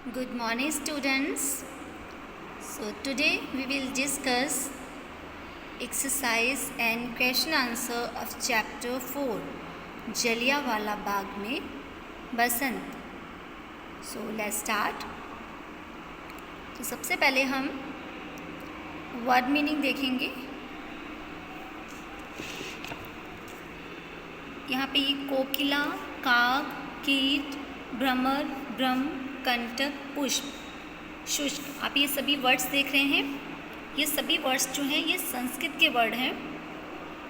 Good morning, students. So today we will discuss exercise and question answer of chapter 4 Jallianwala Bagh में बसंत. So let's start. तो सबसे पहले हम word meaning देखेंगे. यहाँ पे ये कोकिला, काग, कीट, भ्रमर, भ्रम, कंटक, पुष्प, शुष्क, आप ये सभी वर्ड्स देख रहे हैं. ये सभी वर्ड्स जो हैं ये संस्कृत के वर्ड हैं.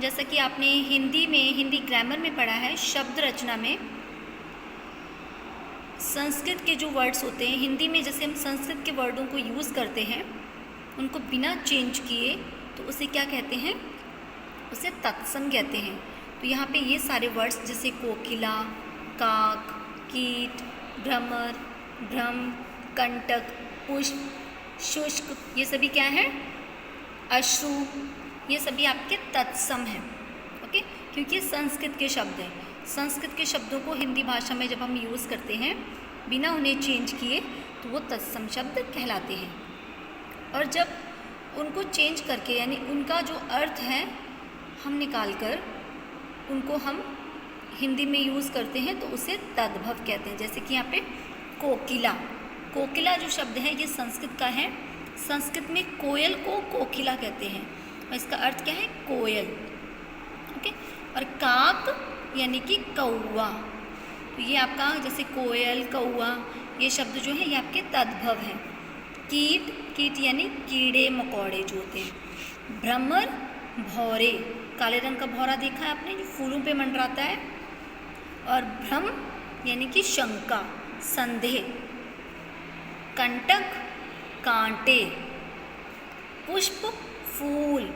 जैसा कि आपने हिंदी ग्रामर में पढ़ा है, शब्द रचना में संस्कृत के जो वर्ड्स होते हैं, हिंदी में जैसे हम संस्कृत के वर्डों को यूज़ करते हैं, उनको बिना चेंज किए तो उसे क्या कहते हैं, उसे तत्सम कहते हैं. तो यहाँ पे ये सारे वर्ड्स जैसे कोकिला, काक, कीट, भ्रमर, भ्रम, कंटक, पुष्प, शुष्क, ये सभी क्या हैं, अश्रु, ये सभी आपके तत्सम हैं. ओके, क्योंकि ये संस्कृत के शब्द हैं. संस्कृत के शब्दों को हिंदी भाषा में जब हम यूज़ करते हैं बिना उन्हें चेंज किए तो वो तत्सम शब्द कहलाते हैं. और जब उनको चेंज करके यानी उनका जो अर्थ है हम निकाल कर उनको हम हिंदी में यूज़ करते हैं तो उसे तद्भव कहते हैं. जैसे कि यहाँ पे कोकिला, कोकिला जो शब्द है ये संस्कृत का है. संस्कृत में कोयल को कोकिला कहते हैं और इसका अर्थ क्या है, कोयल. ओके, और काक यानी कि कौवा. तो ये आपका जैसे कोयल, कौवा, ये शब्द जो है ये आपके तद्भव हैं. कीट, कीट यानी कीड़े मकोड़े जो होते हैं. भ्रमर, भौरे, काले रंग का भौरा देखा है आपने जो फूलों पे मंडराता है. और भ्रम यानी कि शंका, संदेह. कंटक, कांटे. पुष्प, फूल.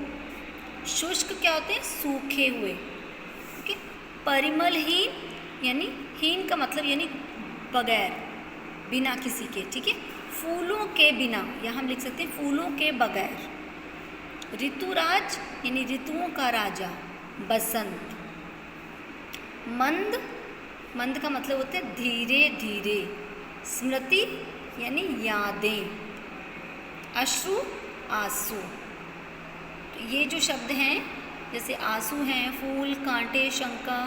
शुष्क क्या होते हैं, सूखे हुए. ओके, परिमलहीन यानी हीन का मतलब यानी बगैर, बिना किसी के. ठीक है, फूलों के बिना, यहाँ हम लिख सकते हैं फूलों के बगैर. ऋतुराज यानी ऋतुओं का राजा, बसंत. मंद, मंद का मतलब होता है धीरे धीरे. स्मृति यानी यादें. अश्रु, आंसू. तो ये जो शब्द हैं जैसे आंसू हैं, फूल, कांटे, शंका,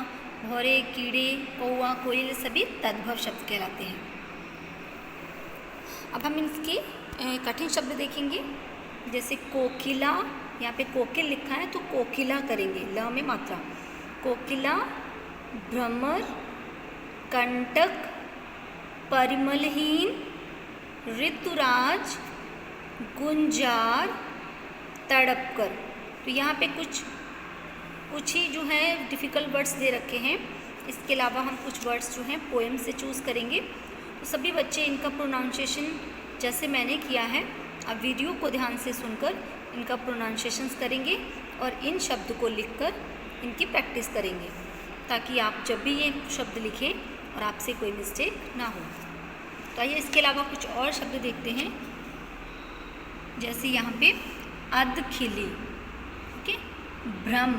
भौरे, कीड़े, कौवा, कोयल, सभी तद्भव शब्द कहलाते हैं. अब हम इनके कठिन शब्द देखेंगे. जैसे कोकिला, यहाँ पे कोकिल लिखा है तो कोकिला करेंगे, ल में मात्रा. कोकिला, भ्रमर, कंटक, परिमलहीन, ऋतुराज, गुंजार, तड़पकर. तो यहाँ पे कुछ ही जो है डिफ़िकल्ट वर्ड्स दे रखे हैं. इसके अलावा हम कुछ वर्ड्स जो हैं पोएम से चूज़ करेंगे. तो सभी बच्चे इनका प्रोनाउंसिएशन जैसे मैंने किया है अब वीडियो को ध्यान से सुनकर इनका प्रोनाउंसिएशंस करेंगे और इन शब्द को लिखकर इनकी प्रैक्टिस करेंगे ताकि आप जब भी ये शब्द लिखें और आपसे कोई मिस्टेक ना हो. तो आइए इसके अलावा कुछ और शब्द देखते हैं. जैसे यहाँ पे अधखिली. ओके, भ्रम.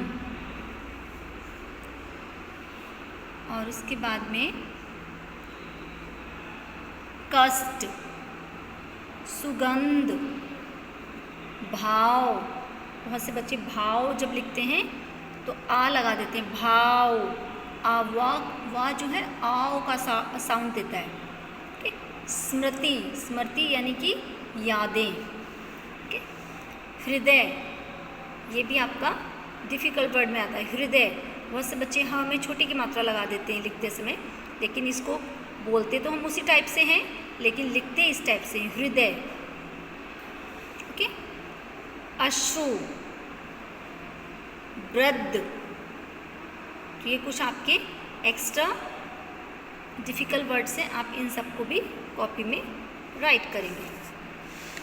और उसके बाद में कष्ट, सुगंध, भाव. बहुत से बच्चे भाव जब लिखते हैं तो आ लगा देते हैं, भाव. आ, वाह जो है आओ का साउंड देता है. ओके, स्मृति, स्मृति यानी कि यादें. ओके, हृदय, ये भी आपका डिफ़िकल्ट वर्ड में आता है, हृदय. बहुत से बच्चे हाँ में छोटी की मात्रा लगा देते हैं लिखते समय, लेकिन इसको बोलते तो हम उसी टाइप से हैं लेकिन लिखते इस टाइप से हैं, हृदय. ओके, अश्रु, वृद्ध. तो ये कुछ आपके एक्स्ट्रा डिफ़िकल्ट वर्ड्स हैं, आप इन सबको भी कॉपी में राइट करेंगे.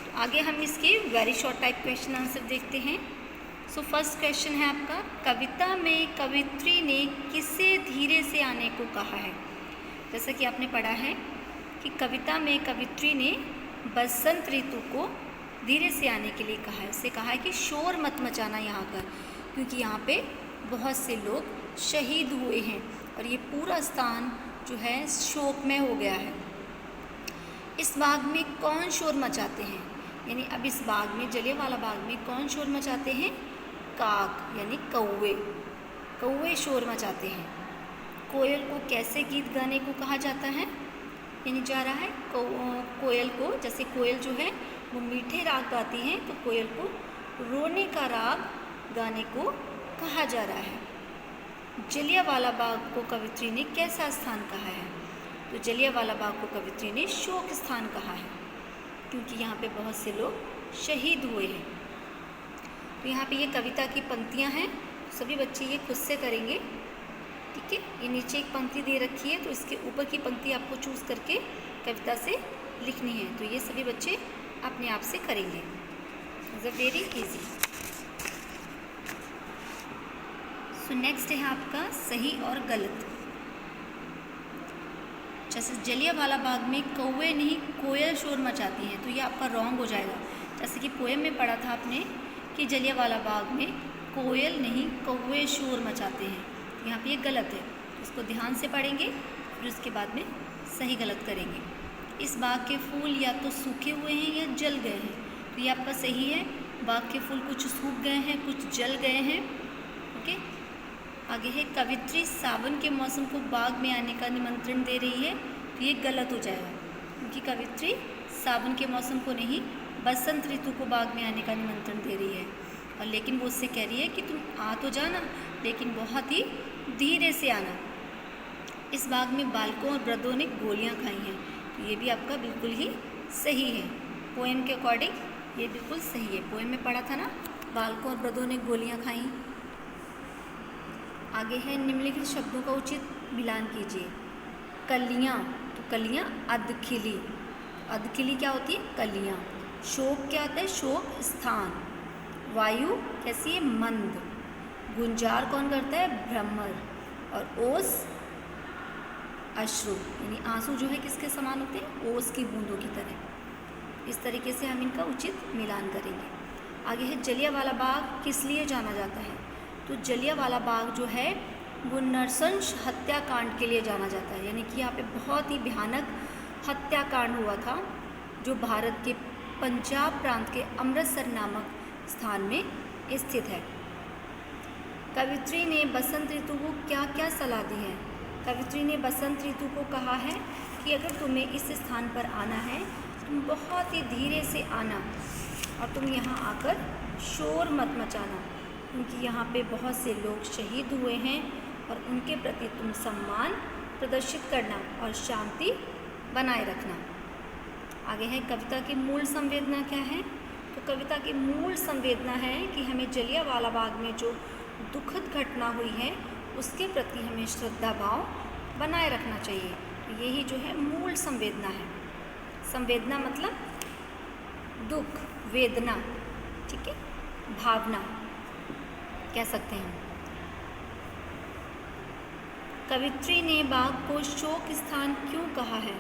तो आगे हम इसके very short type question answer देखते हैं. सो फर्स्ट क्वेश्चन है आपका, कविता में कवित्री ने किसे धीरे से आने को कहा है. जैसा कि आपने पढ़ा है कि कविता में कवित्री ने बसंत ऋतु को धीरे से आने के लिए कहा है. उससे कहा है कि शोर मत मचाना यहाँ पर, क्योंकि यहाँ पे बहुत से लोग शहीद हुए हैं और ये पूरा स्थान जो है शोक में हो गया है. इस बाग में कौन शोर मचाते हैं, यानी अब इस बाग में, जलियांवाला बाग में कौन शोर मचाते हैं? काक यानी कौवे, कौवे शोर मचाते हैं। कोयल को कैसे गीत गाने को कहा जाता है, यानी जा रहा है कोयल को, जैसे कोयल जो है वो मीठे राग गाती हैं, तो कोयल को रोने का राग गाने को कहा जा रहा है। जलियांवाला बाग को कवित्री ने कैसा स्थान कहा है? तो जलियांवाला बाग को कवित्री ने शोक स्थान कहा है, क्योंकि यहाँ पे बहुत से लोग शहीद हुए हैं। तो यहाँ पे ये कविता की पंक्तियाँ हैं, सभी बच्चे ये खुद से करेंगे, ठीक है। ये नीचे एक पंक्ति दे रखी है, तो इसके ऊपर की पंक्ति आपको चूज़ करके कविता से लिखनी है। तो ये सभी बच्चे अपने आप से करेंगे, it's a very easy. So next है आपका सही और गलत। जैसे जलियांवाला बाग में कौवे नहीं कोयल शोर मचाती हैं, तो ये आपका रॉन्ग हो जाएगा। जैसे कि पोएम में पढ़ा था आपने कि जलियांवाला बाग में कोयल नहीं कौवे शोर मचाते हैं, यहाँ पे ये गलत है। इसको ध्यान से पढ़ेंगे, फिर उसके बाद में सही गलत करेंगे। इस बाग के फूल या तो सूखे हुए हैं या जल गए हैं, तो ये आपका सही है। बाग के फूल कुछ सूख गए हैं, कुछ जल गए हैं, ओके। आगे है कवित्री सावन के मौसम को बाग में आने का निमंत्रण दे रही है, तो ये गलत हो जाएगा, क्योंकि कवित्री सावन के मौसम को नहीं बसंत ऋतु को बाग में आने का निमंत्रण दे रही है। और लेकिन वो उससे कह रही है कि तुम आ तो जाना, लेकिन बहुत ही धीरे से आना। इस बाग में बालकों और वृद्धों ने गोलियां खाई हैं, तो ये भी आपका बिल्कुल ही सही है। पोएम के अकॉर्डिंग ये बिल्कुल सही है। पोएम में पढ़ा था ना, बालकों और वृद्धों ने गोलियां खाई। आगे है निम्नलिखित शब्दों का उचित मिलान कीजिए। कलियाँ, तो कलियाँ अधखिली, अधखिली क्या होती है? कलियाँ। शोक क्या होता है? शोक स्थान। वायु कैसी है? मंद। गुंजार कौन करता है? भ्रमर। और ओस अश्रु, यानी आंसू जो है किसके समान होते हैं? ओस की बूंदों की तरह। इस तरीके से हम इनका उचित मिलान करेंगे। आगे है जलियांवाला बाग किस लिए जाना जाता है? तो जलियांवाला बाग जो है वो नरसंस हत्याकांड के लिए जाना जाता है, यानी कि यहाँ पे बहुत ही भयानक हत्याकांड हुआ था, जो भारत के पंजाब प्रांत के अमृतसर नामक स्थान में स्थित है। कवित्री ने बसंत ऋतु को क्या क्या सलाह दी है? कवित्री ने बसंत ऋतु को कहा है कि अगर तुम्हें इस स्थान पर आना है, तुम बहुत ही धीरे से आना और तुम यहाँ आकर शोर मत मचाना, क्योंकि यहाँ पे बहुत से लोग शहीद हुए हैं और उनके प्रति तुम सम्मान प्रदर्शित करना और शांति बनाए रखना। आगे है कविता की मूल संवेदना क्या है? तो कविता की मूल संवेदना है कि हमें जलियांवाला बाग में जो दुखद घटना हुई है उसके प्रति हमें श्रद्धा भाव बनाए रखना चाहिए। तो यही जो है मूल संवेदना है। संवेदना मतलब दुख, वेदना, ठीक है, भावना कह सकते हैं। कवित्री ने बाग को शोक स्थान क्यों कहा है?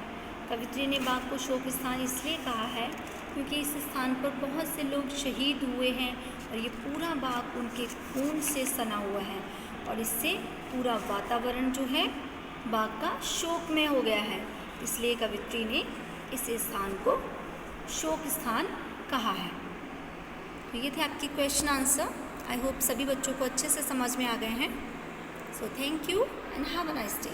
कवित्री ने बाग को शोक स्थान इसलिए कहा है क्योंकि इस स्थान पर बहुत से लोग शहीद हुए हैं और ये पूरा बाग उनके खून से सना हुआ है और इससे पूरा वातावरण जो है बाग का शोकमय हो गया है। इसलिए कवित्री ने इस स्थान को शोक स्थान कहा है। तो ये थे आपकी क्वेश्चन आंसर। आई होप सभी बच्चों को अच्छे से समझ में आ गए हैं। So thank you and have a nice day.